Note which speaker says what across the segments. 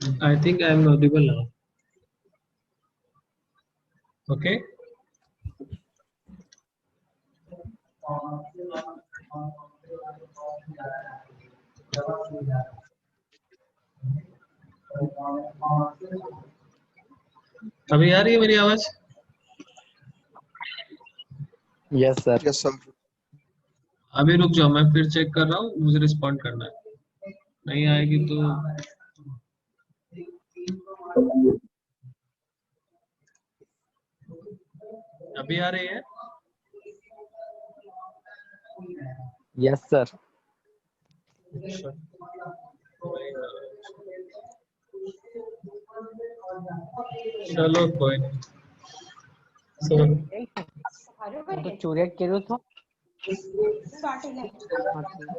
Speaker 1: I think I am audible now. Okay. अभी आ रही है मेरी आवाज?
Speaker 2: Yes sir.
Speaker 3: Yes sir.
Speaker 1: अभी रुक जाओ, मैं फिर चेक कर रहा हूँ, मुझे रिस्पॉन्ड करना है। नहीं आएगी तो अभी आ रही है?
Speaker 2: Yes sir.
Speaker 1: चलो कोई नहीं।
Speaker 2: तो चोरिया केरो था।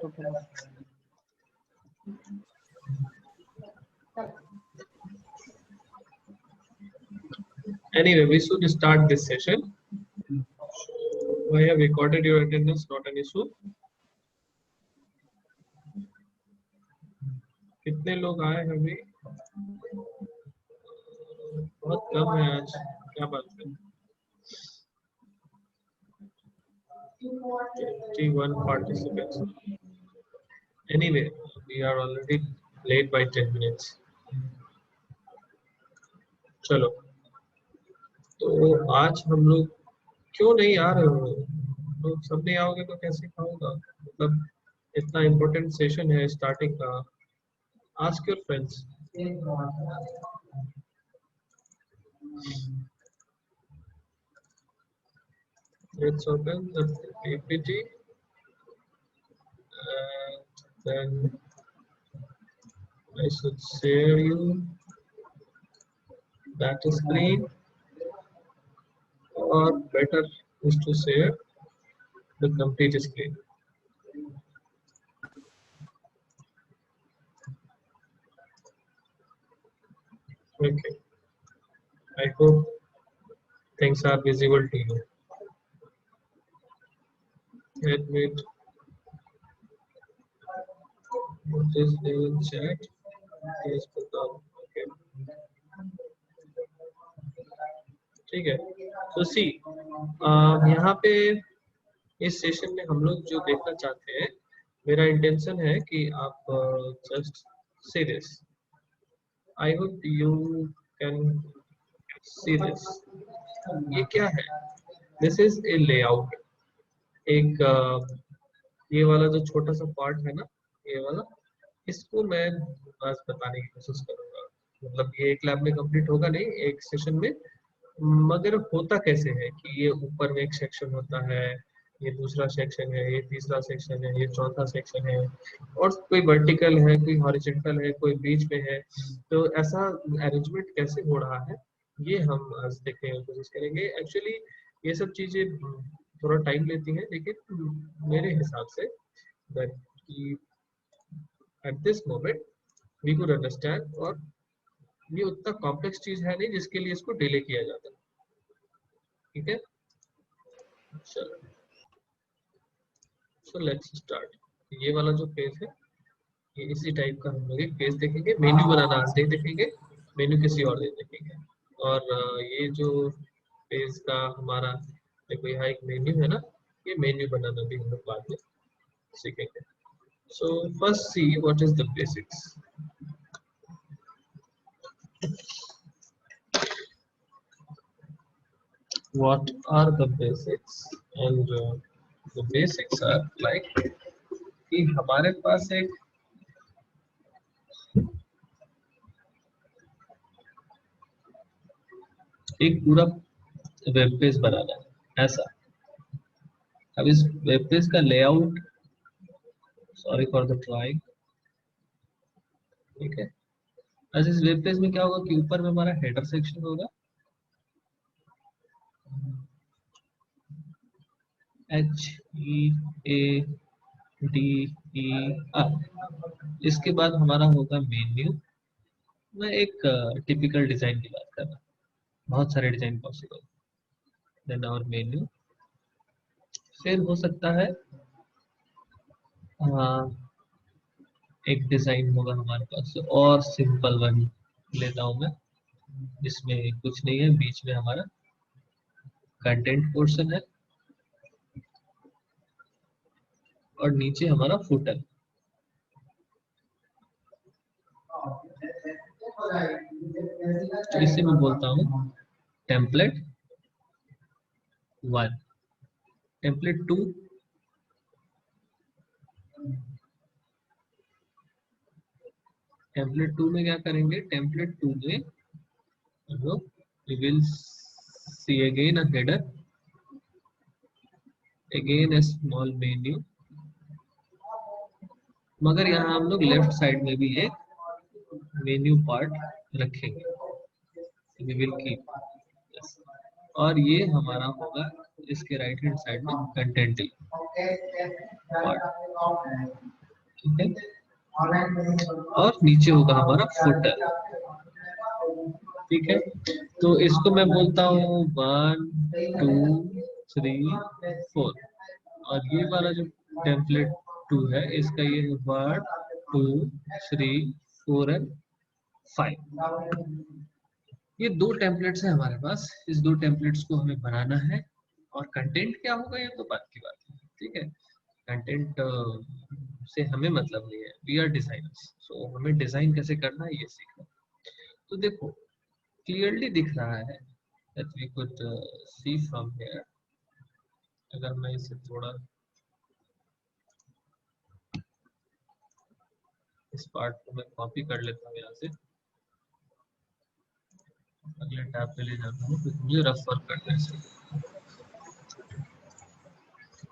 Speaker 2: तो फिर
Speaker 1: Anyway, we should start this session. I have recorded your attendance, not an issue. कितने लोग आए हैं अभी? बहुत कम है आज, क्या बात है? 21 participants. Anyway, we are already late by 10 minutes. चलो, तो आज हम लोग क्यों नहीं आ रहे हो? लोग सब नहीं आओगे तो कैसे खाओगा? मतलब इतना इम्पोर्टेंट सेशन है स्टार्टिंग का। Ask your friends. Let's open the PPT and then I should share you that screen, or better is to share the complete screen. Okay, I hope things are visible to you. Admit what is in chat. Yes, okay. ठीक है, तो सी यहाँ पे इस session में हम लोग जो देखना चाहते हैं, मेरा इंटेंशन है कि आप just see this. I hope you can see this. ये क्या है? This is a layout. एक ये वाला जो छोटा सा पार्ट है ना, ये वाला, इसको मैं बस बताने की कोशिश करूंगा। मतलब ये एक लैब में कंप्लीट होगा नहीं, एक सेशन में, मगर होता कैसे है कि ये ऊपर में एक सेक्शन होता है, ये दूसरा सेक्शन है, ये तीसरा सेक्शन है, ये चौथा सेक्शन है, और कोई वर्टिकल है, कोई हॉरिजॉन्टल है, कोई बीच में है। तो ऐसा अरेंजमेंट कैसे हो रहा है, ये हम आज देखने की कोशिश करेंगे। एक्चुअली ये सब चीजें थोड़ा टाइम लेती हैं, लेकिन मेरे हिसाब से that कि at this moment we could understand, और ये उतना कॉम्प्लेक्स चीज है नहीं जिसके लिए इसको डिले किया जाता है। ठीक है, चलो, सो लेट्स स्टार्ट। ये वाला जो पेज है, ये इसी टाइप का हम लोग एक पेज देखेंगे। मेन्यू बनाना आज नहीं देखेंगे, मेन्यू किसी और दिन देखेंगे। और ये जो पेज का हमारा देखो यहाँ एक मेन्यू है ना, ये मेन्यू बनाना भी हम लोग बाद में सीखेंगे। So first see what is the basics. What are the basics? And the basics are like कि हमारे पास एक पूरा वेब पेज बनाना है ऐसा। अब इस वेब पेज का layout, sorry for the try, ठीक है। आज इस वेब पेज में क्या होगा कि ऊपर में हमारा हेडर सेक्शन होगा, HEADER। इसके बाद हमारा होगा मेन्यू। मैं एक टिपिकल डिजाइन की बात कर रहा हूँ, बहुत सारे डिजाइन पॉसिबल। देन और मेन्यू, फिर हो सकता है एक डिजाइन होगा हमारे पास और सिंपल वन, लेता हूं मैं, इसमें कुछ नहीं है, बीच में हमारा कंटेंट पोर्शन है और नीचे हमारा फुटर। तो इसे मैं बोलता हूँ टेम्पलेट 1, टेम्पलेट 2, टेम्पलेट 2 में क्या करेंगे, टेम्पलेट 2 में हम लोग we will see again a header, again a small menu, मगर यहाँ हम लोग लेफ्ट साइड में भी एक मेन्यू पार्ट रखेंगे, we will keep, yes. और ये हमारा होगा इसके राइट हैंड साइड में कंटेंट पार्ट, ठीक है। और नीचे होगा हमारा फुटर, ठीक है। तो इसको मैं बोलता हूँ 1 2 3 4, और ये वाला जो टेम्पलेट 2 है इसका ये 1 2 3 4 एंड 5। ये दो टेम्पलेट्स है हमारे पास, इस दो टेम्पलेट्स को हमें बनाना है। और कंटेंट क्या होगा ये तो बात की बात है, ठीक है। कंटेंट से हमें मतलब नहीं है, वी आर डिजाइनर्स, सो हमें डिजाइन कैसे करना है ये सीखना। तो देखो क्लियरली दिख रहा है that we could see from here। अगर मैं इसे थोड़ा इस पार्ट को मैं कॉपी कर लेता हूँ यहाँ से, अगले टैब पे ले जाता हूँ तो मुझे रफ वर्क करने से।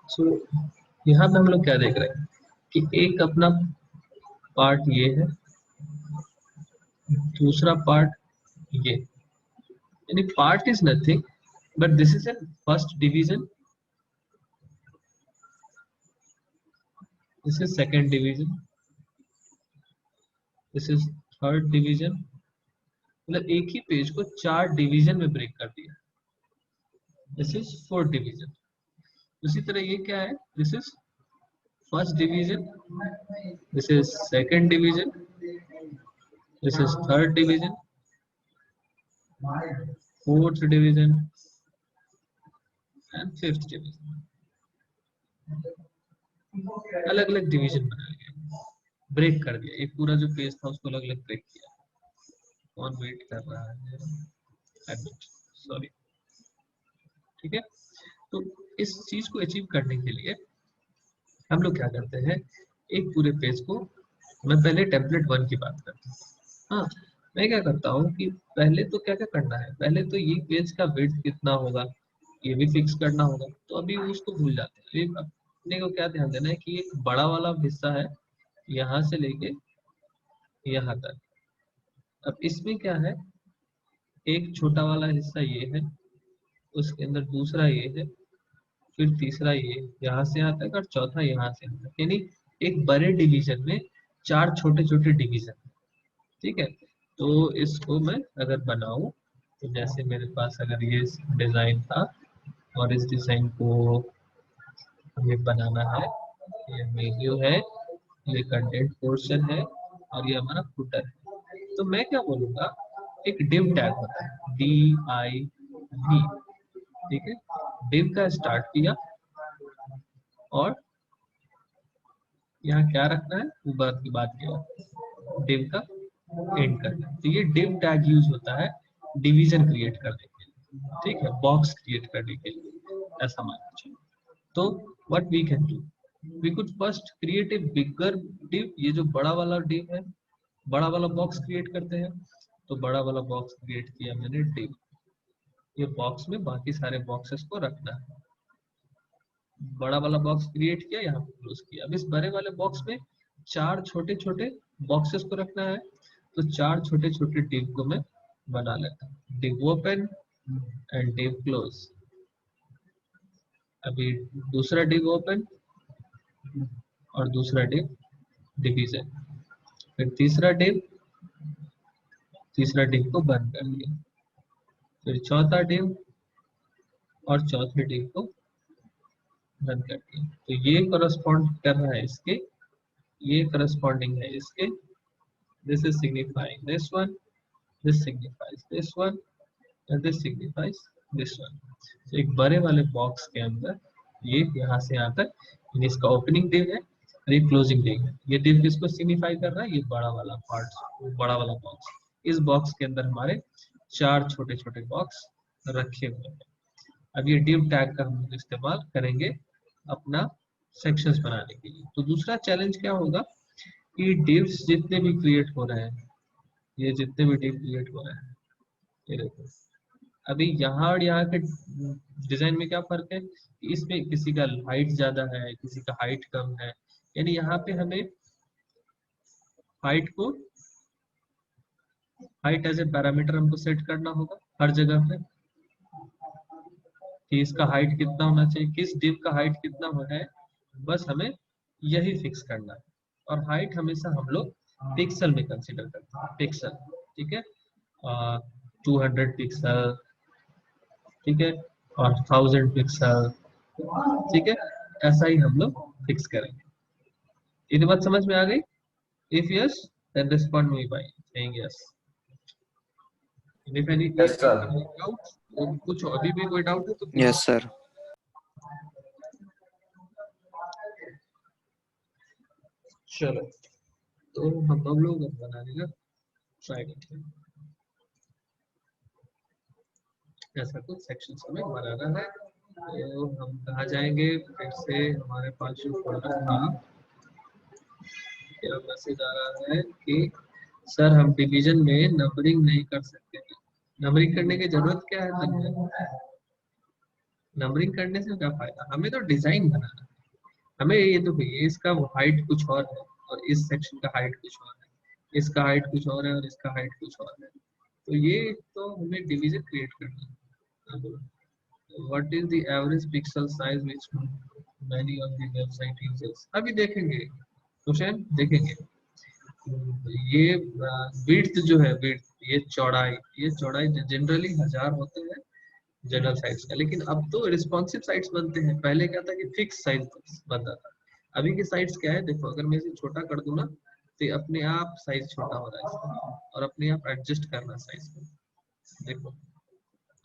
Speaker 1: सो यहाँ पे हम लोग क्या देख रहे हैं कि एक अपना पार्ट ये है, दूसरा पार्ट ये, यानी part is nothing but this is a first division, this is second division, this is third division. मतलब एक ही पेज को 4 डिवीजन में ब्रेक कर दिया, दिस इज फोर्थ डिवीजन। उसी तरह ये क्या है, this is first division, this is second division, this is third division, fourth division and fifth division. अलग अलग डिवीजन बनाया गया, ब्रेक कर दिया, एक पूरा जो पेज था उसको अलग अलग ब्रेक किया। कौन वेट कर रहा है, एडमिट, सॉरी, ठीक है। तो इस चीज को अचीव करने के लिए हम लोग क्या करते हैं, एक पूरे पेज को, मैं पहले टेम्पलेट 1 की बात करता हूँ। हाँ, मैं क्या करता हूँ कि पहले तो क्या क्या करना है, पहले तो ये पेज का विड्थ कितना होगा ये भी फिक्स करना होगा। तो अभी उसको भूल जाते हैं, अपने को क्या ध्यान देना है कि एक बड़ा वाला हिस्सा है यहाँ से लेके यहाँ तक। अब इसमें क्या है, एक छोटा वाला हिस्सा ये है, उसके अंदर दूसरा ये है, फिर तीसरा ये यहाँ से यहाँ तक, और चौथा यहाँ से यहाँ तक, यानी एक बड़े डिवीजन में 4 छोटे छोटे डिवीजन, ठीक है। तो इसको मैं अगर बनाऊं तो जैसे मेरे पास अगर ये डिजाइन था और इस डिजाइन को हमें बनाना है, ये मेन्यू है, ये कंटेंट पोर्शन है और ये हमारा फुटर है। तो मैं क्या बोलूंगा, एक डिव टैग होता है DIV, ठीक है। डिव का स्टार्ट किया और यहाँ क्या रखना है वो बात की बात किया, डिव का एंड करना है। तो ये डिव टैग यूज होता है डिवीजन क्रिएट करने के लिए, ठीक है, बॉक्स क्रिएट करने के लिए, ऐसा मान लीजिए। तो what we can do, we could first create a bigger div, ये जो बड़ा वाला डिव है, बड़ा वाला बॉक्स क्रिएट करते हैं। तो बड़ा वाला बॉक्स क्रिएट किया मैंने डिव, ये बॉक्स में बाकी सारे बॉक्सेस को रखना है। बड़ा वाला बॉक्स क्रिएट किया, यहाँ पे क्लोज किया। अब इस बड़े वाले बॉक्स में 4 छोटे छोटे बॉक्सेस को रखना है, तो 4 छोटे छोटे डिव को मैं बना लेता हूँ, div open and div close. अभी दूसरा डिव ओपन और दूसरा डिव डिवीजन, फिर तीसरा डिव को बंद कर दिया, फिर चौथा डिव और चौथे डिव को बंद कर दिया। तो ये करस्पॉन्ड कर रहा है इसके, ये करस्पॉन्डिंग है इसके, this is signifying this one, this signifies this one and this signifies this one. तो एक बड़े वाले बॉक्स के अंदर ये यहाँ से यहाँ तक इसका ओपनिंग डिव है और ये क्लोजिंग डिव है। ये डिव किसको सिग्निफाई कर रहा है? ये बड़ा वाला पार्ट, बड़ा वाला बॉक्स। इस बॉक्स के अंदर हमारे 4 छोटे छोटे बॉक्स रखे हुए हैं। अब ये div टैग का हम इस्तेमाल करेंगे अपना सेक्शंस बनाने के लिए। तो दूसरा चैलेंज क्या होगा कि divs जितने भी क्रिएट हो रहे हैं, ये जितने भी div क्रिएट हो रहे हैं, ये देखो अभी यहाँ और यहाँ के डिजाइन में क्या फर्क है? इसमें किसी का हाइट ज्यादा है, किसी का हाइट कम है। यानी यहाँ पे हमें हाइट एज ए पैरामीटर हमको सेट करना होगा हर जगह पे कि इसका हाइट कितना होना चाहिए, किस डिव का हाइट कितना होना है, बस हमें यही फिक्स करना है। और हाइट हमेशा हम लोग पिक्सल में कंसीडर करते हैं, पिक्सल, ठीक है। 200 पिक्सल, ठीक है, और 1000 पिक्सल, ठीक है, ऐसा ही हम लोग फिक्स करेंगे। ये बात समझ में आ गई? If yes then respond me by saying yes. If any doubt, कुछ अभी भी कोई डाउट है तो
Speaker 3: यस सर।
Speaker 1: चलो तो हम लोग बनाने का ट्राई करते हैं। ऐसा कुछ सेक्शन हमें बनाना है। तो हम कहाँ जाएंगे? फिर से हमारे पास जो फोल्डर था, क्या मैसेज आ रहा है कि सर हम डिवीजन में नंबरिंग नहीं कर सकते हैं। नंबरिंग करने की जरूरत क्या है तुमने? नंबरिंग करने से क्या फायदा? हमें तो डिजाइन बनाना है। हमें ये तो ये इसका हाइट कुछ और है और इस सेक्शन का हाइट कुछ और है, इसका हाइट कुछ और है और इसका हाइट कुछ और है। तो ये तो हमें डिवीजन क्रिएट करना है। What is the average pixel size which many of the website users? अभी देखेंगे क्वेश्चन, देखेंगे। ये विड्थ जो है, विड्थ, ये चौड़ाई जनरली 1000 होते हैं जनरल साइट्स का। लेकिन अब तो रिस्पॉन्सिव साइट्स बनते हैं। पहले क्या था कि फिक्स साइज बनता था। अभी के साइट्स क्या है, देखो अगर मैं इसे छोटा कर दूं ना तो ये अपने आप साइज छोटा हो रहा है इसका, और अपने आप एडजस्ट करना साइज को। देखो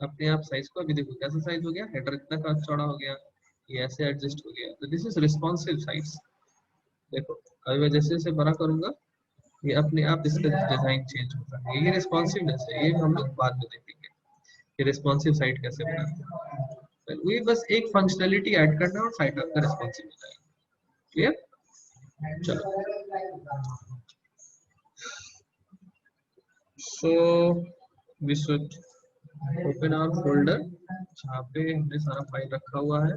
Speaker 1: अपने आप साइज को, अभी देखो कैसा साइज हो गया, हेडर इतना का चौड़ा हो गया, ये ऐसे एडजस्ट हो गया। तो दिस इज रिस्पॉन्सिव साइट्स। देखो अभी मैं जैसे जैसे बड़ा करूंगा ये अपने आप इसका डिजाइन चेंज होता है। ये रिस्पॉन्सिवनेस है, ये हम लोग बाद में देखेंगे कि रिस्पॉन्सिव साइट कैसे बनाते हैं। ये बस एक फंक्शनलिटी ऐड करना और साइट आपका रिस्पॉन्सिव हो जाएगा। क्लियर? चलो so we should open our folder जहाँ पे हमने सारा फाइल रखा हुआ है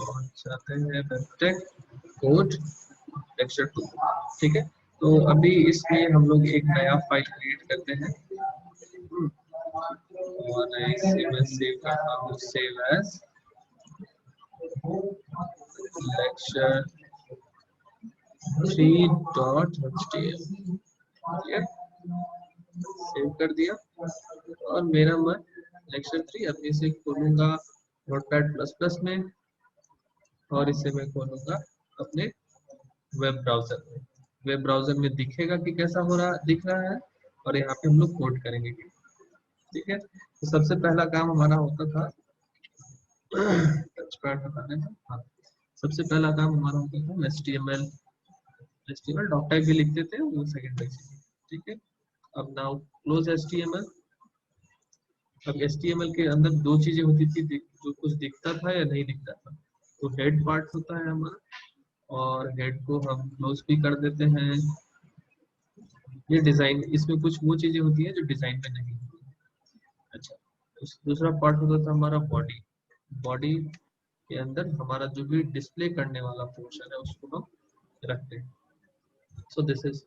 Speaker 1: और चाहते हैं वेबटेक कोड लेक्चर 2, ठीक है। तो अभी इसमें हम लोग एक नया फाइल क्रिएट करते हैं और इसे मैं सेव करता हूँ, save as lecture 3.html, save कर दिया। और मेरा मैं लेक्चर 3 अपने इसे खोलूंगा नोटपैड++ में और इसे मैं खोलूंगा अपने वेब ब्राउजर में। वेब ब्राउजर में दिखेगा कि कैसा हो रहा दिख रहा है और यहाँ पे हम लोग कोड करेंगे, ठीक है। तो सबसे पहला काम हमारा होता था हाँ, सबसे पहला काम हमारा होता था HTML डॉक टाइप भी लिखते थे, वो सेकंडरी चीज, ठीक है। अब नाउ क्लोज HTML। अब HTML के अंदर दो चीजें होती थी, जो कुछ दिखता था या नहीं दिखता था। तो हेड पार्ट होता है हमारा और हेड को हम क्लोज भी कर देते हैं। ये डिजाइन, इसमें कुछ वो चीजें होती है जो डिजाइन में नहीं होती। अच्छा, दूसरा पार्ट होता था हमारा बॉडी। बॉडी के अंदर हमारा जो भी डिस्प्ले करने वाला पोर्शन है उसको हम रखते हैं। So this is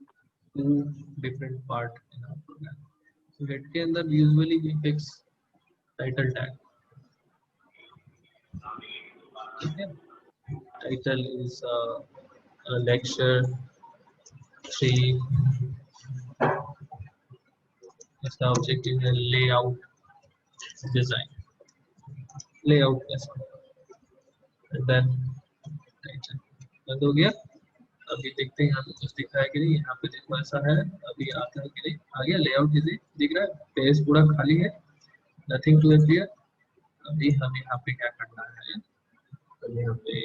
Speaker 1: two different part in our program. So head के अंदर usually we fix title tag, ठीक है। टाइटल इज लेक्चर 3, इसका ऑब्जेक्टिव है लेआउट डिजाइन, लेआउट कैसा, देन टाइटल बंद हो गया। अभी देखते हैं यहाँ पे कुछ दिख रहा है कि नहीं। यहाँ पे देखो ऐसा है, अभी आता है कि नहीं, आ गया लेआउट इजी दिख रहा है, पेज पूरा खाली है, नथिंग टू अपीयर। अभी हम यहाँ पे क्या करना है, तो यहाँ पे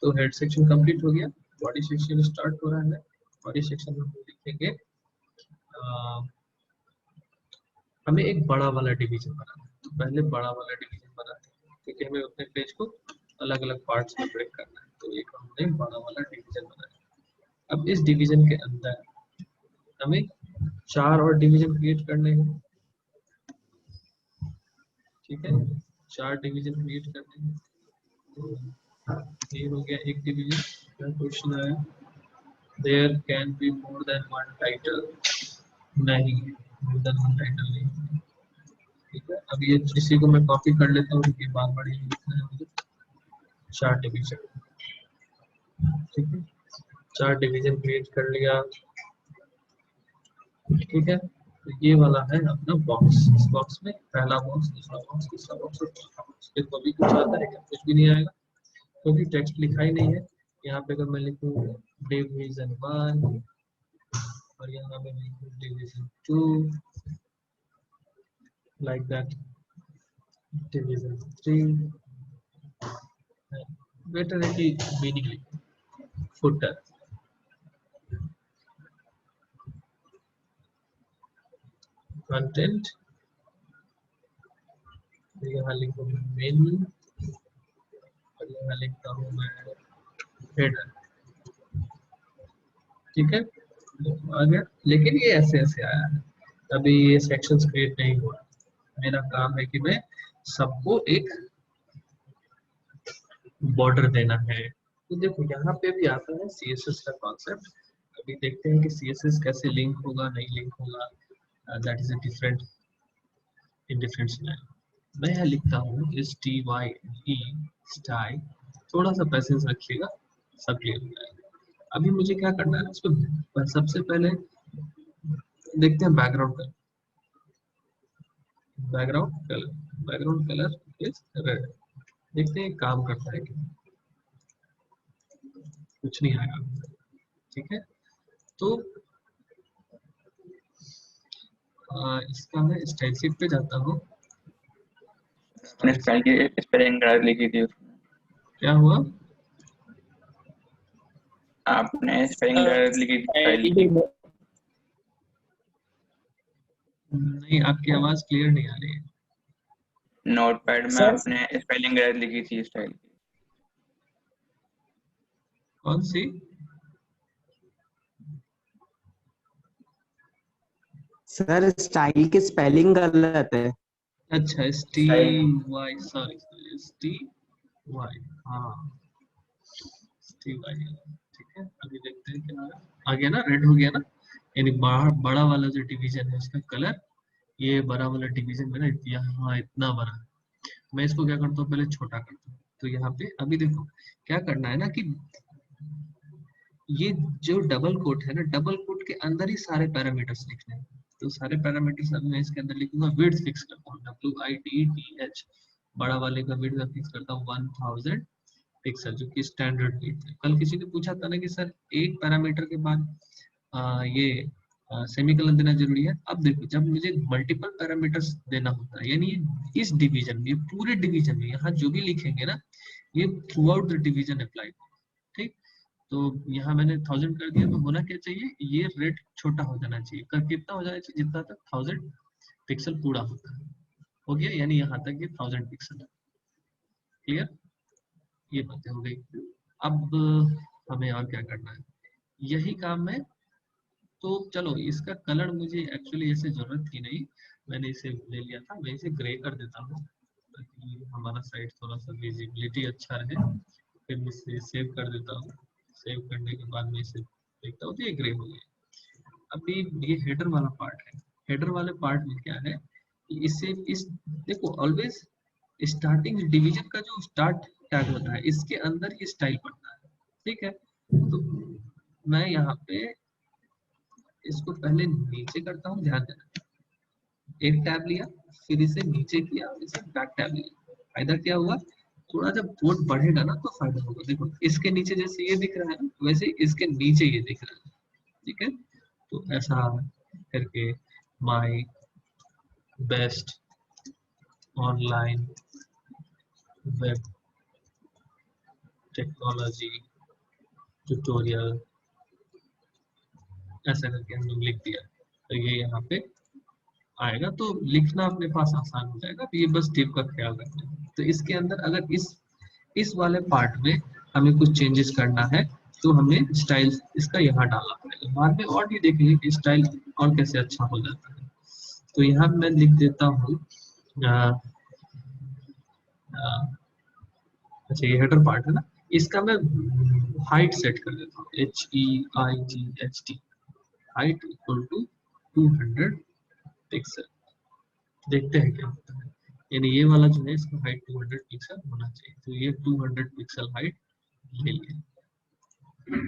Speaker 1: तो हेड सेक्शन कंप्लीट हो गया, बॉडी सेक्शन स्टार्ट हो रहा है। बॉडी सेक्शन में हम लिखेंगे हमें एक बड़ा वाला डिवीजन बनाना है, तो पहले बड़ा वाला डिवीजन बनाते हैं क्योंकि हमें अपने पेज को अलग अलग पार्ट्स में ब्रेक करना है। तो एक हमने बड़ा वाला डिवीजन बनाया। अब इस डिवीजन के अंदर हमें 4 और डिवीजन क्रिएट करने हैं, ठीक है, 4 डिवीजन क्रिएट करने हैं। तो ये हो गया एक डिवीजन। क्या क्वेश्चन आया, there can be more than one title, नहीं मोर देन वन टाइटल नहीं, ठीक है। अब ये इसी को मैं कॉपी कर लेता हूँ, ये बार बार लिखना है मुझे। 4 डिवीजन, ठीक है, 4 डिवीजन क्रिएट कर लिया, ठीक है। तो ये वाला है अपना बॉक्स, इस बॉक्स में पहला बॉक्स, दूसरा बॉक्स, तीसरा बॉक्स और चौथा बॉक्स। देखो अभी कुछ आता है क्या, कुछ भी नहीं आएगा क्योंकि टेक्स्ट लिखा ही नहीं है। यहाँ पे अगर मैं लिखूँ डिवीजन 1 और यहाँ पे मैं लिखूँ division 2 like that, division 3, better है कि मीनिंग लिखो, फुटर, कंटेंट, यहाँ लिखूँ मेनू और यहाँ लिखता हूँ मैं हेडर, ठीक है। आ गया, लेकिन ये ऐसे ऐसे आया है, अभी ये सेक्शंस क्रिएट नहीं हुआ। मेरा काम है कि मैं सबको एक बॉर्डर देना है। तो देखो यहाँ पे भी आता है सीएसएस का कॉन्सेप्ट। अभी देखते हैं कि सीएसएस कैसे लिंक होगा, नहीं लिंक होगा, that is a different in different scenario. मैं यहाँ लिखता हूँ STYE स्टाइल, थोड़ा सा पैसेंस रखिएगा, सब क्लियर हो जाएगा। अभी मुझे क्या करना है, उसको सबसे पहले देखते हैं background colour, background colour is red. देखते हैं काम करता है कि कुछ नहीं आएगा, ठीक है। तो इसका मैं स्टाइल शीट पे जाता हूँ।
Speaker 3: अपने स्टाइल की स्पेलिंग लिखी थी उसमें,
Speaker 1: क्या हुआ,
Speaker 3: आपने स्पेलिंग लिखी थी स्टाइल की।
Speaker 1: नहीं आपकी आवाज क्लियर नहीं आ रही है।
Speaker 3: नोटपैड में आपने स्पेलिंग लिखी थी स्टाइल की।
Speaker 1: कौन सी,
Speaker 4: सर स्टाइल की स्पेलिंग गलत है।
Speaker 1: अच्छा STY, सॉरी STY, हाँ STY, ठीक है। अभी देखते हैं क्या आ गया ना, रेड हो गया ना, यानी बड़ा वाला जो डिवीजन है उसका कलर, ये बड़ा वाला डिवीजन में ना यहाँ इतना बड़ा, मैं इसको क्या करता हूँ पहले छोटा करता हूँ। तो यहाँ पे अभी देखो क्या करना है ना कि ये जो डबल कोट है ना, डबल कोट के अंदर ही सारे पैरामीटर्स लिखने हैं। तो सारे पैरामीटर्स अब मैं इसके अंदर लिखूंगा, विड्थ फिक्स करता हूँ WIDTH, बड़ा वाले का विड्थ फिक्स करता हूँ 1000 पिक्सल, जो कि स्टैंडर्ड विड्थ है। कल किसी ने पूछा था ना कि सर एक पैरामीटर के बाद ये सेमीकोलन देना जरूरी है। अब देखो जब मुझे मल्टीपल पैरामीटर्स देना होता है, यानी इस डिवीजन में, पूरे डिवीजन में यहाँ जो भी लिखेंगे ना, ये through out the division apply, ठीक। तो यहाँ मैंने 1000 कर दिया, तो होना क्या चाहिए, ये रेड छोटा हो जाना चाहिए, कितना हो जाना चाहिए, जितना तक 1000 पिक्सल पूरा होता है, हो गया, यानी यहाँ तक ये 1000 पिक्सल है, क्लियर, ये बातें हो गई। अब हमें और क्या करना है, यही काम है। तो चलो इसका कलर मुझे एक्चुअली ऐसे जरूरत थी नहीं, मैंने इसे ले लिया था, मैं इसे ग्रे कर देता हूँ ताकि हमारा साइट थोड़ा सा विजिबिलिटी अच्छा रहे। फिर मैं इसे सेव कर देता हूँ, सेव करने के बाद मैं इसे देखता हूँ तो ये ग्रे हो गया। अभी ये हेडर वाला पार्ट है, हेडर वाले पार्ट में क्या है कि इसे इस देखो ऑलवेज स्टार्टिंग डिवीजन का जो स्टार्ट टैग होता है इसके अंदर ये स्टाइल पड़ता है, ठीक है। तो मैं यहाँ पे इसको पहले नीचे करता हूँ, ध्यान देना, एक टैब लिया, फिर इसे नीचे किया, इसे बैक टैब लिया, फायदा क्या हुआ, थोड़ा जब कोड बढ़ेगा ना तो फायदा होगा। देखो इसके नीचे जैसे ये दिख रहा है ना वैसे इसके नीचे ये दिख रहा है, ठीक है। तो ऐसा करके my best online web technology tutorial ऐसा करके हम लोग लिख दिया, तो ये यहाँ पे आएगा, तो लिखना अपने पास आसान हो जाएगा। तो ये बस टिप का ख्याल रखना है। तो इसके अंदर अगर इस वाले पार्ट में हमें कुछ चेंजेस करना है तो हमें स्टाइल इसका यहाँ डालना पड़ेगा। बाद में और भी देखेंगे कि स्टाइल और कैसे अच्छा हो जाता है। तो यहाँ मैं लिख देता हूँ अच्छा ये हेडर पार्ट है ना, इसका मैं हाइट सेट कर देता हूँ HEIGHT height equal to 200 pixel. देखते हैं क्या होता है, यानी ये वाला जो है इसका हाइट 200 पिक्सल होना चाहिए। तो ये 200 पिक्सल हाइट ले लिए।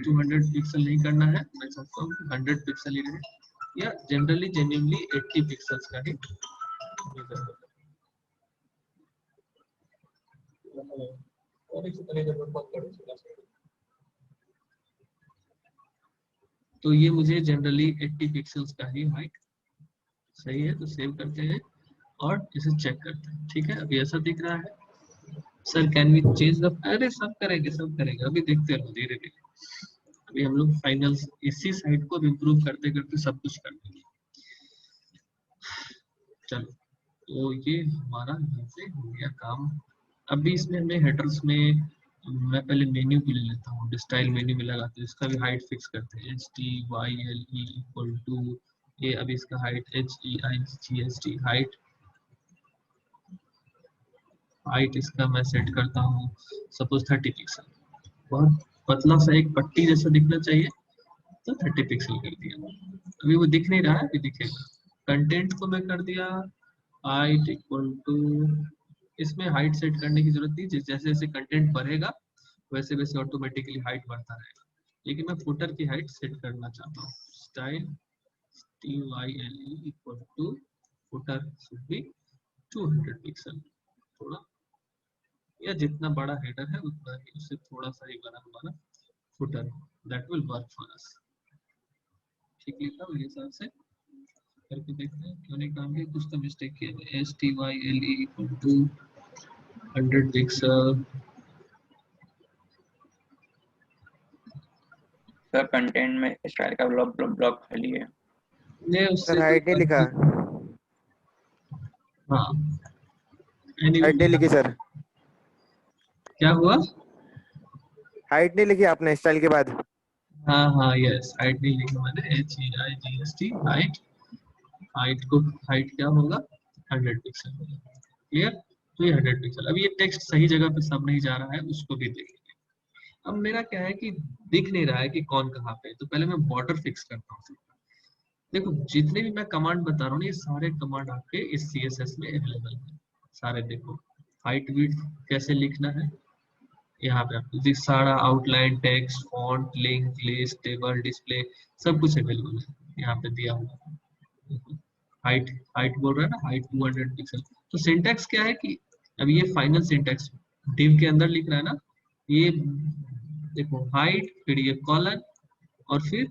Speaker 1: 200 पिक्सल नहीं करना है, मैं चाहता हूँ 100 पिक्सल ही रहे, या जनरली जेन्युइनली 80 पिक्सल्स का ही तो ये मुझे जनरली 80 पिक्सल्स का ही हाइट सही है। तो सेव करते हैं और इसे चेक करते हैं। ठीक है, अभी ऐसा दिख रहा है। Sir can we change the, अरे सब करेंगे अभी देखते रहो धीरे धीरे। अभी हम लोग फाइनल इसी साइड को इम्प्रूव करते करते सब कुछ कर देंगे। चलो तो ये हमारा यहाँ से हो गया काम। अभी इसमें हमें हेडर्स में मैं पहले मेन्यू भी ले लेता हूँ, स्टाइल मेन्यू में लगाते हैं, इसका भी हाइट फिक्स करते हैं HTYLE इक्वल टू ये, अभी इसका हाइट HEIGHT हाइट इसका मैं सेट करता हूँ सपोज 30 पिक्सल। बहुत पतला सा एक पट्टी जैसा दिखना चाहिए, तो 30 पिक्सल कर दिया। अभी वो दिख नहीं रहा है, अभी दिखेगा। कंटेंट को मैं कर दिया हाइट इक्वल टू, इसमें हाइट सेट करने की जरूरत नहीं, जैसे जैसे कंटेंट बढ़ेगा वैसे वैसे ऑटोमेटिकली हाइट बढ़ता रहेगा। लेकिन मैं फुटर की हाइट सेट करना चाहता हूँ, style TYLE equal to footer should be 200 pixel. थोड़ा या जितना बड़ा हेडर है उतना ही, उससे थोड़ा सा ही बड़ा हमारा footer, that will work for us. ठीक लिखा मेरे हिसाब से, करके देखते हैं क्यों नहीं काम किया, कुछ तो मिस्टेक किया है। STYLE equal to 100 pixel.
Speaker 3: Sir content में स्टाइल का ब्लॉक खाली है।
Speaker 1: ने उससे
Speaker 5: सर हाइट नहीं लिखा,
Speaker 1: हाँ
Speaker 5: हाइट नहीं लिखी सर,
Speaker 1: क्या हुआ?
Speaker 5: हाइट नहीं लिखी आपने स्टाइल के बाद।
Speaker 1: हाँ यस, हाइट नहीं लिखा मैंने, HEIGHT हाइट। हाइट को हाइट क्या होगा 100 पिक्सल होगा। क्लियर? तो ये 100 पिक्सल। अब ये टेक्स्ट सही जगह पे सब नहीं जा रहा है, उसको भी देखेंगे। अब मेरा क्या है कि दिख नहीं रहा है कि कौन कहाँ पे है, तो पहले मैं बॉर्डर फिक्स करता हूँ। देखो जितने भी मैं कमांड बता रहा हूँ ये सारे कमांड आपके इस CSS में अवेलेबल है सारे। देखो हाइट विड्थ कैसे लिखना है, यहाँ पे आपको सारा outline text font link list table display सब कुछ अवेलेबल है यहाँ पे दिया हुआ। हाइट हाइट बोल रहा है ना, हाइट 200 पिक्सल। तो सिंटैक्स क्या है कि अभी ये फाइनल सिंटैक्स डिव के अंदर लिख रहा है ना, ये देखो हाइट फिर ये कॉलन और फिर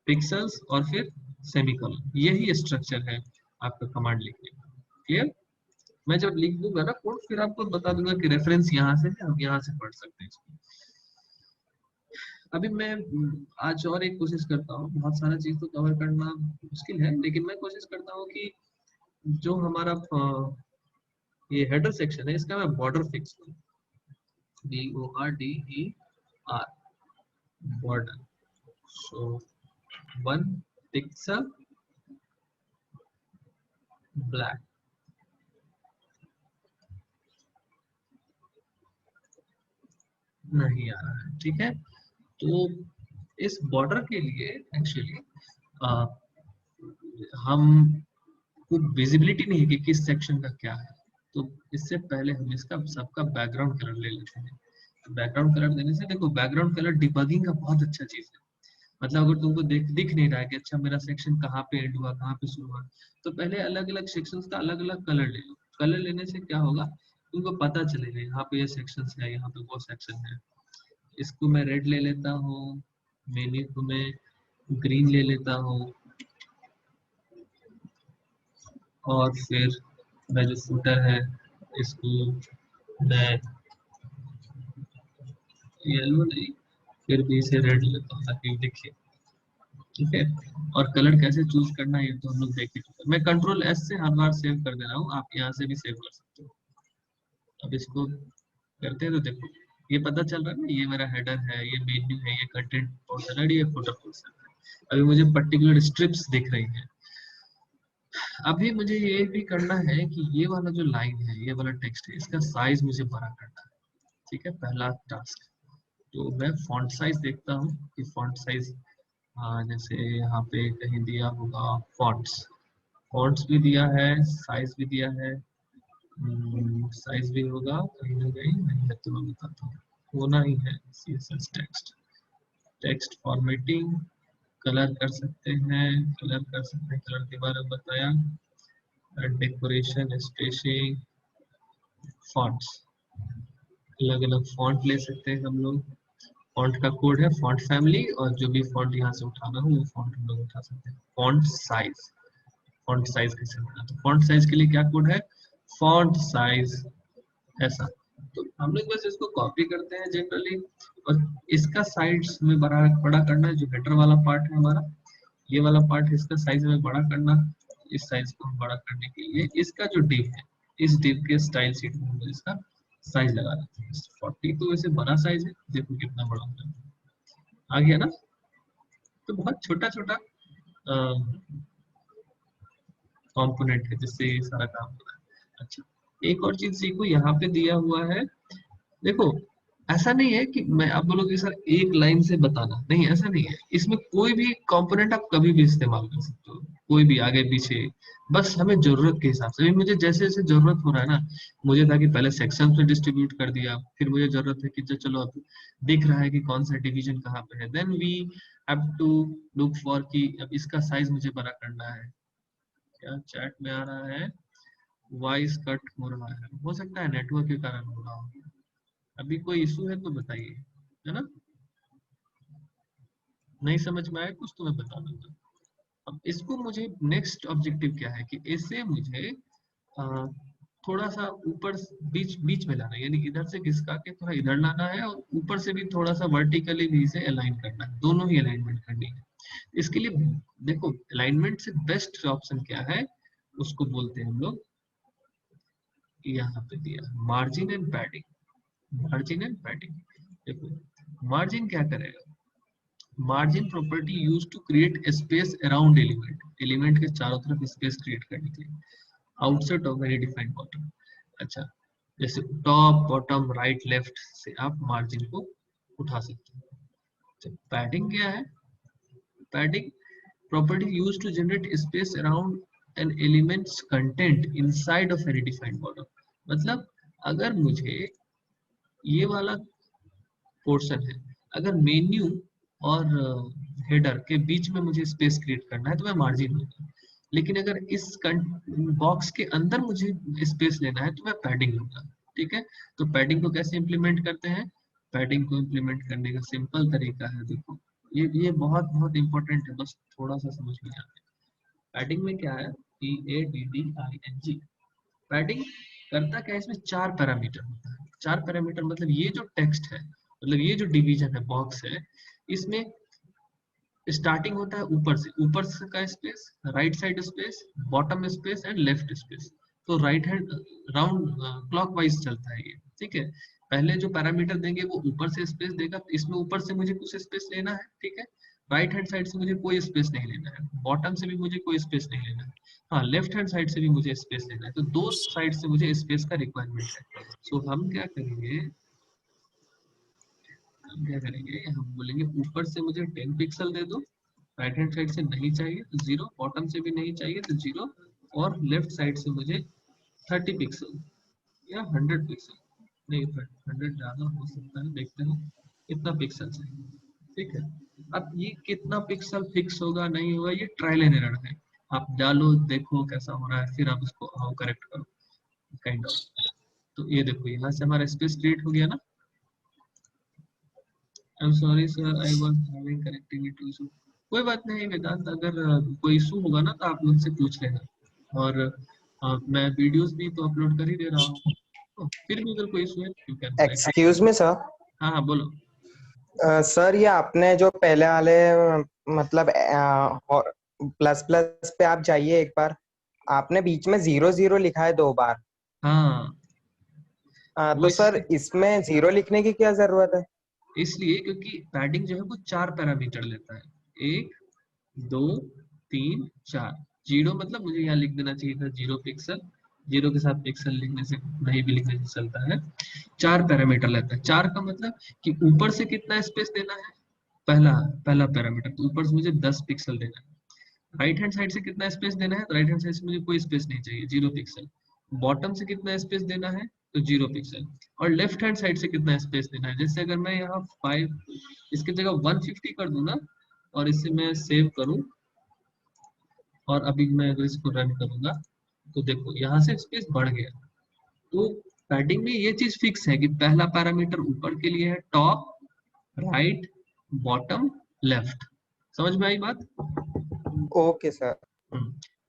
Speaker 1: पिक्सल्स और फिर सेमीकोलन, यही स्ट्रक्चर है आपका कमांड लिखने का। क्लियर? मैं जब लिख दूंगा ना कोड फिर आपको बता दूंगा कि रेफरेंस यहाँ से है, आप यहाँ से पढ़ सकते हैं इसको। अभी मैं आज और एक कोशिश करता हूँ, बहुत सारा चीज तो कवर करना मुश्किल है, लेकिन मैं कोशिश करता हूँ कि जो हमारा ये हेडर सेक्शन है इसका मैं बॉर्डर फिक्स करूँ, BORDER बॉर्डर। सो 1 पिक्सल ब्लैक। नहीं आ रहा है, ठीक है। तो इस बॉर्डर के लिए एक्चुअली हम को विजिबिलिटी नहीं है कि किस सेक्शन का क्या है, तो इससे पहले हम इसका सबका बैकग्राउंड कलर ले लेते हैं। बैकग्राउंड कलर देने से देखो बैकग्राउंड कलर डिबगिंग का बहुत अच्छा चीज है। मतलब अगर तुमको दिख नहीं रहा है कि अच्छा मेरा सेक्शन कहाँ पे एंड हुआ कहाँ पे शुरू हुआ, तो पहले अलग अलग सेक्शंस का अलग अलग कलर ले लो। कलर लेने से क्या होगा, तुमको पता चलेगा यहाँ पे ये सेक्शन है, यहाँ पे वो सेक्शन है। इसको मैं रेड ले लेता हूँ, मेन्यू को मैं ग्रीन ले लेता हूँ, और फिर मैं जो फुटर है इसको मैं येलो नहीं, फिर भी इसे रेड लेता हूँ ताकि दिखे। ठीक है, और कलर कैसे चूज करना है ये तो हम लोग देख चुके हैं। मैं कंट्रोल एस से हर बार सेव कर दे रहा हूँ, आप यहाँ से भी सेव कर सकते हो। अब इसको करते हैं तो देखो ये पता चल रहा है ना, ये मेरा हेडर है, ये मेन्यू है, ये कंटेंट पोर्शन है, ये फुटर पोर्शन है। अभी मुझे पर्टिकुलर स्ट्रिप्स दिख रही हैं। अभी मुझे ये भी करना है कि ये वाला जो लाइन है, ये वाला टेक्स्ट है, इसका साइज मुझे बड़ा करना है। ठीक है, पहला टास्क। तो मैं फॉन्ट साइज देखता हूँ कि फॉन्ट साइज, जैसे यहाँ पे कहीं दिया होगा फॉन्ट्स भी दिया है, साइज भी दिया है, साइज भी होगा कहीं ना कहीं, नहीं है तो मैं बताता हूँ, होना ही है। CSS टेक्स्ट फॉर्मेटिंग, कलर कर सकते हैं, कलर के बारे में बताया, डेकोरेशन, स्पेसिंग, फॉन्ट्स, अलग अलग फॉन्ट ले सकते हैं हम लोग। फॉन्ट का कोड है फॉन्ट फैमिली, और जो भी फॉन्ट यहाँ से उठाना हो वो फॉन्ट हम लोग उठा सकते हैं। फॉन्ट साइज कैसे होना, तो फॉन्ट साइज के लिए क्या कोड है, फॉन्ट साइज ऐसा। तो हम लोग बस इसको कॉपी करते हैं जनरली, और इसका साइज में बड़ा करना है। जो हेडर वाला पार्ट है हमारा, ये वाला पार्ट है, इसका साइज में बड़ा करना। इस साइज को बड़ा करने के लिए इसका जो डिव है, इस डिव के स्टाइल शीट में हम लोग इसका साइज लगा देते हैं। 40 तो वैसे बड़ा साइज है, देखो कितना बड़ा होता है, आ गया ना। तो बहुत छोटा छोटा कंपोनेंट है जिससे ये सारा काम होता है। अच्छा, एक और चीज सीखो, यहाँ पे दिया हुआ है, देखो ऐसा नहीं है कि मैं आप बोलोगे सर एक लाइन से बताना, नहीं ऐसा नहीं है। इसमें कोई भी कंपोनेंट आप कभी भी इस्तेमाल कर सकते हो, कोई भी आगे पीछे, बस हमें जरूरत के हिसाब से। अभी मुझे जैसे जैसे जरूरत हो रहा है ना, मुझे था कि पहले सेक्शन में डिस्ट्रीब्यूट कर दिया, फिर मुझे जरूरत है कि चलो अब दिख रहा है कि कौन सा डिवीजन कहाँ पे है, then we have to look for कि अब इसका साइज मुझे बड़ा करना है। क्या चैट में आ रहा है, वॉइस कट हो रहा है, हो सकता है नेटवर्क के कारण हो रहा हो। अभी कोई इशू है तो बताइए, है ना। नहीं समझ में आया कुछ तो मैं बता दूंगा। अब इसको मुझे नेक्स्ट ऑब्जेक्टिव क्या है कि इसे मुझे थोड़ा सा ऊपर बीच बीच में लाना है, यानी इधर से घिसका के थोड़ा इधर लाना है, और ऊपर से भी थोड़ा सा वर्टिकली भी इसे अलाइन करना है, दोनों ही अलाइनमेंट करनी है। इसके लिए देखो अलाइनमेंट से बेस्ट ऑप्शन क्या है, उसको बोलते हैं हम लोग, यहाँ पे दिया मार्जिन एंड पैडिंग। देखो मार्जिन क्या करेगा, margin property use to create space around element के चारों तरफ स्पेस क्रिएट करने के लिए, outside of any defined bottom. अच्छा, जैसे टॉप बॉटम राइट लेफ्ट से आप मार्जिन को उठा सकते हैं। पैडिंग क्या है, padding property use to generate space around an elements content inside of any defined bottom. मतलब अगर मुझे ये वाला पोर्शन है, अगर मेन्यू और हेडर के बीच में मुझे स्पेस क्रिएट करना है तो मैं मार्जिन लूंगा, लेकिन अगर इस बॉक्स के अंदर मुझे स्पेस लेना है तो मैं पैडिंग लूंगा। ठीक है, तो पैडिंग को कैसे इंप्लीमेंट करते हैं, पैडिंग को इंप्लीमेंट करने का सिंपल तरीका है, देखो ये बहुत बहुत इंपॉर्टेंट है, बस थोड़ा सा समझ में आए। पैडिंग में क्या है, PADDING। पैडिंग करता क्या है, इसमें 4 पैरामीटर होता है। 4 पैरामीटर मतलब ये जो टेक्स्ट है, मतलब ये जो डिवीजन है, बॉक्स है, इसमें स्टार्टिंग होता है ऊपर से का space, right side space, bottom space and left space. तो राइट हैंड राउंड क्लॉकवाइज चलता है ये। ठीक है, पहले जो पैरामीटर देंगे वो ऊपर से स्पेस देगा, तो इसमें ऊपर से मुझे कुछ स्पेस लेना है। ठीक है, राइट हैंड साइड से मुझे कोई स्पेस नहीं लेना है, बॉटम से भी मुझे कोई स्पेस नहीं लेना है, हाँ लेफ्ट हैंड साइड से भी मुझे स्पेस लेना है, तो दो साइड से मुझे स्पेस का रिक्वायरमेंट है। सो हम क्या करेंगे, हम बोलेंगे ऊपर से मुझे 10 पिक्सल दे दो, राइट हैंड साइड से नहीं चाहिए तो 0, बॉटम से भी नहीं चाहिए तो 0, और लेफ्ट साइड से मुझे 30 पिक्सल या 100 पिक्सल, नहीं 100 ज्यादा हो सकता है, देखते हैं कितना पिक्सल चाहिए। ठीक है, अब ये कितना पिक्सल फिक्स होगा नहीं होगा ये ट्रायल एंड एरर है, आप डालो देखो कैसा हो रहा है, फिर आप उसको करेक्ट करो काइंड ऑफ। तो ये देखो यहाँ से हमारा स्पेस क्रिएट हो गया ना। I am sorry sir, I was having connectivity issue. कोई बात नहीं वेदांत, अगर कोई इशू होगा ना तो आप मुझसे पूछ लेना। और मैं वीडियोस भी तो अपलोड कर ही दे रहा हूँ, तो फिर भी अगर कोई इशू है you can write.
Speaker 5: Excuse me sir.
Speaker 1: हाँ हाँ बोलो।
Speaker 5: सर ये आपने जो पहले वाले मतलब प्लस प्लस पे आप जाइए एक बार। आपने बीच में 0 0 लिखा है 2 बार।
Speaker 1: हाँ वो
Speaker 5: तो सर इसमें 0 लिखने की क्या जरूरत है?
Speaker 1: इसलिए क्योंकि पैडिंग जो है वो 4 पैरामीटर लेता है, 1 2 3 4। जीरो मतलब मुझे यहाँ लिख देना चाहिए था 0 पिक्सल, जीरो के साथ पिक्सल लिखने से नहीं भी लिखने से चलता है। 4 पैरामीटर लेता है। 4 का मतलब कि ऊपर से कितना स्पेस देना है, पहला पहला पैरामीटर, तो ऊपर से मुझे 10 पिक्सल देना है। राइट हैंड साइड से कितना स्पेस देना है, तो राइट हैंड साइड से मुझे कोई स्पेस नहीं चाहिए, 0 पिक्सल। बॉटम से कितना स्पेस देना है, तो 0 पिक्सल। और लेफ्ट हैंड साइड से कितना स्पेस देना है, जैसे अगर मैं यहाँ 5 इसकी जगह 150 कर दूं ना, और इसे मैं सेव करूं, और अभी मैं अगर इसको रन करूंगा तो देखो यहाँ से स्पेस बढ़ गया। तो पैडिंग में ये चीज फिक्स है कि पहला पैरामीटर ऊपर के लिए है टॉप, राइट, बॉटम, लेफ्ट। समझ में आई बात?
Speaker 5: Okay sir.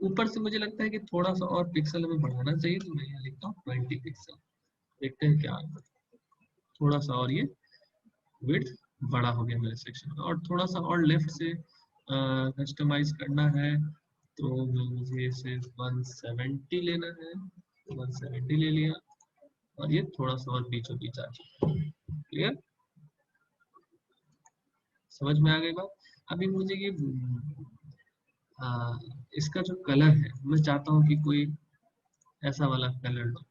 Speaker 1: ऊपर से मुझे लगता है कि थोड़ा सा और पिक्सल हमें बढ़ाना चाहिए, तो मैं यहाँ लिखता हूँ 20 पिक्सल। देखते हैं क्या आता है। थोड़ा सा और ये विड्थ बड़ा हो गया मेरे सेक्शन का, और थोड़ा सा और लेफ्ट से कस्टमाइज करना है, तो मुझे इसे 170 लेना है, 170 ले लिया, और ये थोड़ा सा और बीचों बीच आ जाए। क्लियर? समझ में आ गई बात? अभी मुझे ये इसका जो कलर है, मैं चाहता हूँ कि कोई ऐसा वाला कलर लो,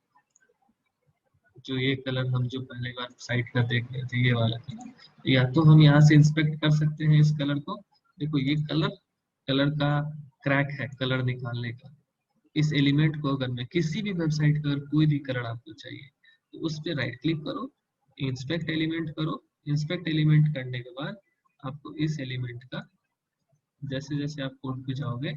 Speaker 1: जो ये कलर हम जो पहले बार साइट का देख रहे थे, ये वाला कलर। या तो हम यहाँ से इंस्पेक्ट कर सकते हैं इस कलर को। देखो ये कलर, कलर का क्रैक है कलर निकालने का। इस एलिमेंट को अगर मैं किसी भी वेबसाइट का अगर कोई भी कलर आपको चाहिए, तो उस पर राइट क्लिक करो, इंस्पेक्ट एलिमेंट करो। इंस्पेक्ट एलिमेंट करने के बाद आपको इस एलिमेंट का, जैसे जैसे आप कोड पे जाओगे,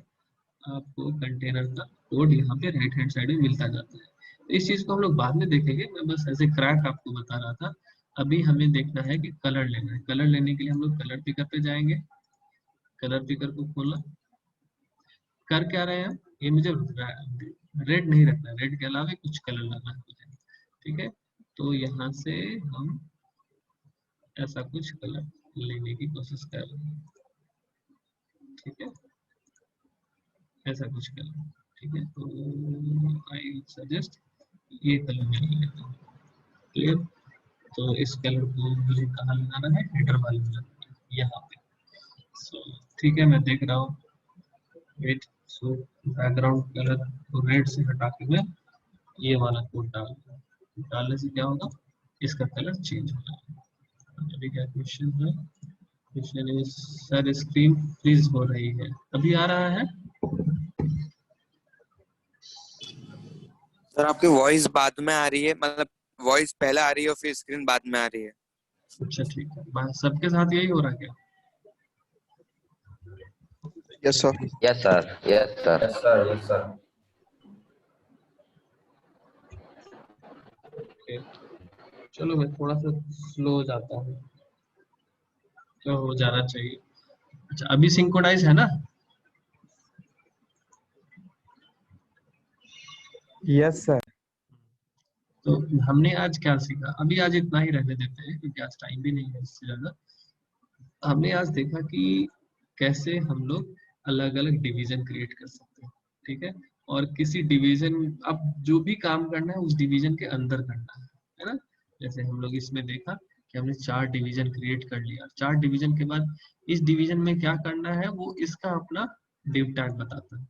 Speaker 1: आपको कंटेनर का कोड यहाँ पे राइट हैंड साइड में मिलता जाता है। तो इस चीज को हम लोग बाद में देखेंगे, मैं बस ऐसे क्रैक आपको बता रहा था। अभी हमें देखना है कि कलर लेना है। कलर लेने के लिए हम लोग कलर पिकर पे जाएंगे। कलर पिकर को खोलना, कर क्या रहे हैं हम, ये मुझे रेड नहीं रखना, रेड के अलावा कुछ कलर लाना है मुझे। ठीक है, तो यहाँ से हम ऐसा कुछ कलर लेने की कोशिश कर रहे हैं। ठीक है, ऐसा कुछ कलर। ठीक है, तो आई सजेस्ट ये कलर मैं ले लेता हूँ। क्लियर? तो इस कलर को मुझे कहाँ लगाना है, हेडर वाले में लगाना है, यहाँ पे। सो ठीक है, मैं देख रहा हूँ। वेट, सो बैकग्राउंड कलर को रेड से हटा के मैं ये वाला कोड डालने से क्या होगा, इसका कलर चेंज हो जाएगा। अभी क्या क्वेश्चन है? Question is sir screen freeze हो रही है, अभी आ रहा है?
Speaker 5: सर आपकी वॉइस बाद में आ रही है, मतलब वॉइस पहले आ रही है और फिर स्क्रीन बाद में आ रही है।
Speaker 1: अच्छा ठीक है, सबके साथ यही हो रहा है क्या?
Speaker 5: Yes sir.
Speaker 6: Yes, sir. Yes, sir.
Speaker 7: Yes, sir. Yes, sir.
Speaker 1: Okay. चलो मैं थोड़ा सा स्लो हो जाता हूँ, तो हो जाना चाहिए। अच्छा अभी सिंक्रोनाइज है ना?
Speaker 5: Yes sir.
Speaker 1: तो हमने आज क्या सीखा, अभी आज इतना ही रहने देते हैं क्योंकि आज टाइम भी नहीं है इससे ज्यादा। हमने आज देखा कि कैसे हम लोग अलग अलग डिवीजन क्रिएट कर सकते हैं। ठीक है, और किसी डिवीजन, अब जो भी काम करना है उस डिवीजन के अंदर करना है ना? जैसे हम लोग इसमें देखा कि हमने 4 डिवीजन क्रिएट कर लिया। 4 डिवीजन के बाद इस डिवीजन में क्या करना है वो इसका अपना डिव टैग बताता है।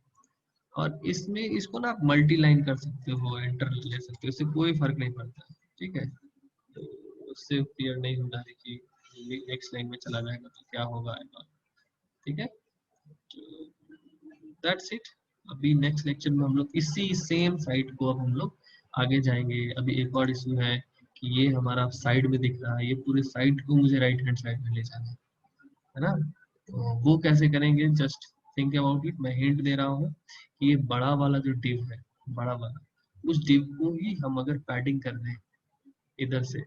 Speaker 1: और इसमें इसको ना आप मल्टी लाइन कर सकते हो, एंटर ले सकते हो, इससे कोई फर्क नहीं पड़ता। ठीक है, तो उससे क्लियर नहीं होना है कि नेक्स्ट लाइन में चला जाएगा तो क्या होगा आएगा। ठीक है, दैट्स इट। अभी नेक्स्ट लेक्चर में हम लोग इसी सेम साइट को अब हम लोग आगे जाएंगे। अभी एक और इशू है कि ये हमारा साइड में दिख रहा है, ये पूरे साइट को मुझे राइट हैंड साइड में ले जाना है ना? तो वो कैसे करेंगे, जस्ट थिंक अबाउट इट। मैं हिंट दे रहा हूँ कि ये बड़ा वाला जो डिव है, बड़ा वाला, उस div को ही हम अगर पैडिंग कर दें इधर से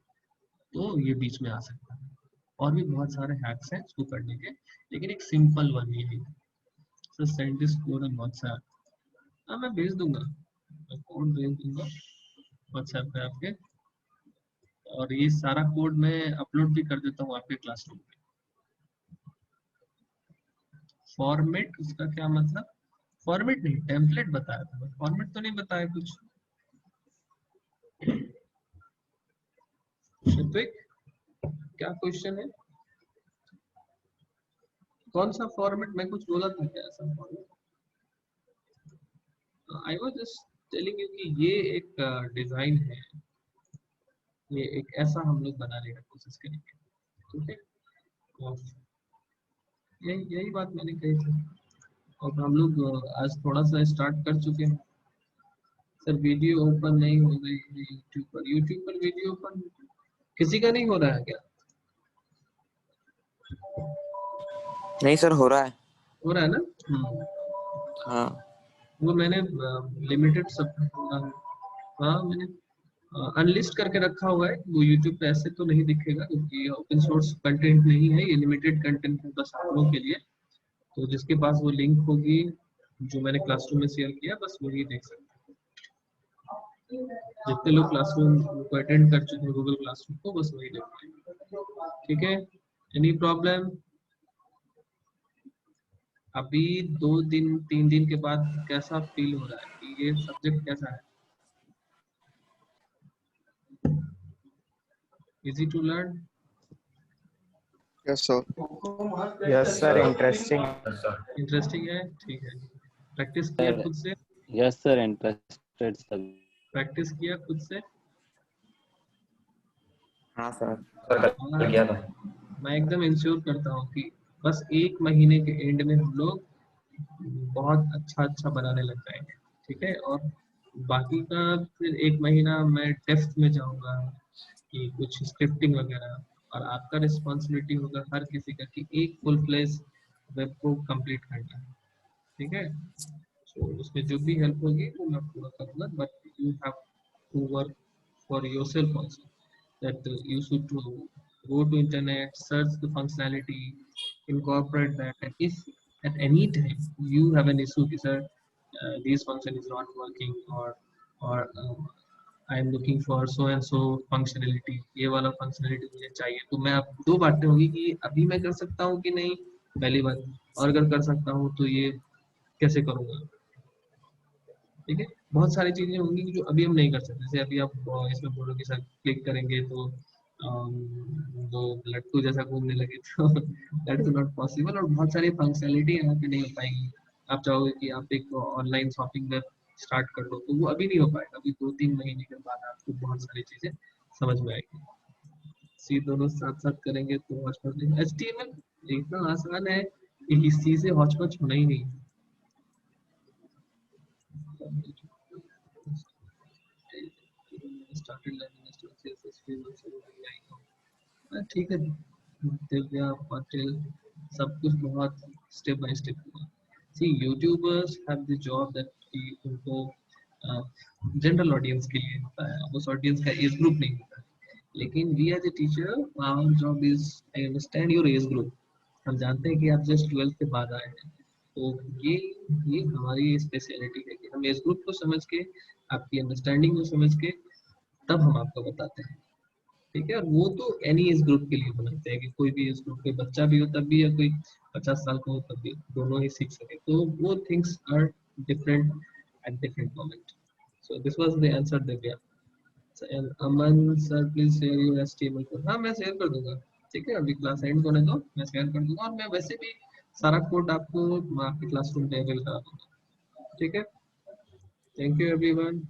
Speaker 1: तो ये बीच में आ सकता है। और भी बहुत सारे हैक्स हैं इसको करने के, लेकिन एक सिंपल वन ये है। सो send this code on WhatsApp. हाँ मैं भेज दूंगा, मैं कोड भेज दूंगा व्हाट्सएप पे आपके, और ये सारा कोड मैं अपलोड भी कर देता हूँ आपके क्लासरूम पे। फॉर्मेट उसका क्या मतलब? फॉर्मेट नहीं, टेम्पलेट बताया था, फॉर्मेट तो नहीं बताया कुछ। शित्विक क्या क्वेश्चन है? कौन सा फॉर्मेट? मैं कुछ बोला था क्या ऐसा format? I was just telling you कि ये एक डिजाइन है, ये एक ऐसा हम लोग बनाने का कोशिश करेंगे, ठीक है? और यही बात मैंने कही थी। और हम लोग आज थोड़ा सा स्टार्ट कर चुके हैं। सर वीडियो ओपन नहीं हो गई यूट्यूब पर वीडियो ओपन किसी का नहीं हो रहा है क्या?
Speaker 6: नहीं सर, हो रहा है।
Speaker 1: हो रहा है ना?
Speaker 6: हाँ
Speaker 1: वो मैंने लिमिटेड सब, हाँ मैंने अनलिस्ट करके रखा हुआ है। वो यूट्यूब पे ऐसे तो नहीं दिखेगा क्योंकि ओपन सोर्स कंटेंट नहीं है, ये लिमिटेड कंटेंट है बस आप लोगों के लिए। तो जिसके पास वो लिंक होगी जो मैंने क्लासरूम में शेयर किया, बस वही देख सकते हैं। जितने लोग क्लासरूम को अटेंड कर चुके हैं गूगल क्लासरूम को, बस वही देख पाएंगे, ठीक है? Any problem? अभी 2 दिन 3 दिन के बाद कैसा फील हो रहा है कि ये सब्जेक्ट कैसा है? Easy to learn?
Speaker 6: Yes sir.
Speaker 5: Yes sir, interesting.
Speaker 1: Interesting है, ठीक है। प्रैक्टिस किया खुद से?
Speaker 2: Yes sir, interested sir.
Speaker 1: Practice किया खुद से?
Speaker 6: हाँ सर।
Speaker 1: किया था। मैं एकदम इंश्योर करता हूँ कि बस 1 महीने के एंड में हम लोग बहुत अच्छा बनाने लग जाएंगे, ठीक है? और बाकी का फिर 1 महीना मैं डेप्थ में जाऊंगा कि कुछ स्क्रिप्टिंग वगैरह, और आपका रिस्पॉन्सिबिलिटी होगा हर किसी का कि एक फुल फ्लेज वेब को कंप्लीट करना है, ठीक है? तो उसमें जो भी हेल्प होगी वो मैं पूरा करूँगा, but you have to work for yourself also, that you should to go to internet, search the functionality, incorporate that, and if at any time you have an issue कि sir this function is not working, or I am looking for so and so functionality, ये वाला functionality मुझे चाहिए, तो मैं अब 2 बातें होगी कि अभी मैं कर सकता हूँ कि नहीं, पहली बात, और अगर कर सकता हूँ तो ये कैसे करूँगा, ठीक है? बहुत सारी चीजें होंगी जो अभी हम नहीं कर सकते। जैसे अभी आप इसमें बोलोगे सर क्लिक करेंगे तो वो लट्टू जैसा घूमने लगे, तो दैट इज नॉट पॉसिबल। और बहुत सारी फंक्शनैलिटी यहाँ पे नहीं हो पाएगी। आप चाहोगे कि आप एक ऑनलाइन शॉपिंग वेब स्टार्ट कर लो, तो वो अभी नहीं हो पाएगा। अभी 2-3 महीने के बाद आपको बहुत सारी चीजें समझ में आएगी। सी दोनों साथ साथ करेंगे तो हॉचपॉच। HTML इतना आसान है कि इस चीज से हॉचपॉच होना ही नहीं है। started learning CSS ठीक है। दिव्या पाटिल सब कुछ बहुत स्टेप बाय स्टेप हुआ। See YouTubers have the job that कि उनको जनरल ऑडियंस के लिए होता है, उस ऑडियंस का एज ग्रुप नहीं होता है। लेकिन we as a teacher our job is I understand your age group. हम जानते हैं कि आप जस्ट 12th के बाद आए हैं, तो ये हमारी स्पेशलिटी है कि हम एज ग्रुप को समझ के, आपकी अंडरस्टैंडिंग को समझ के तब हम आपको बताते हैं, ठीक है? और वो तो एनी एज ग्रुप के लिए बनाते हैं कि कोई भी एज ग्रुप के बच्चा भी हो तब भी, या कोई 50 साल का हो तब भी, दोनों ही सीख सके। तो वो things are different at different moment. So this was the answer Divya. Aman sir please share your HTML code. हाँ मैं शेयर कर दूंगा, ठीक है? अभी क्लास एंड होने दो, मैं शेयर कर दूंगा। और मैं वैसे भी सारा कोड आपको आपके क्लासरूम पे अवेल करा दूंगा, ठीक है? Thank you everyone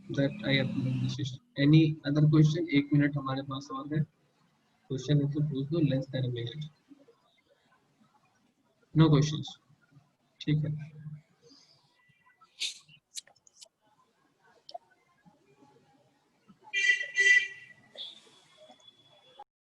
Speaker 1: that I have learned this system. Any other question? 1 minute हमारे पास और है। क्वेश्चन है तो पूछ दो, less than a minute. No questions, ठीक है?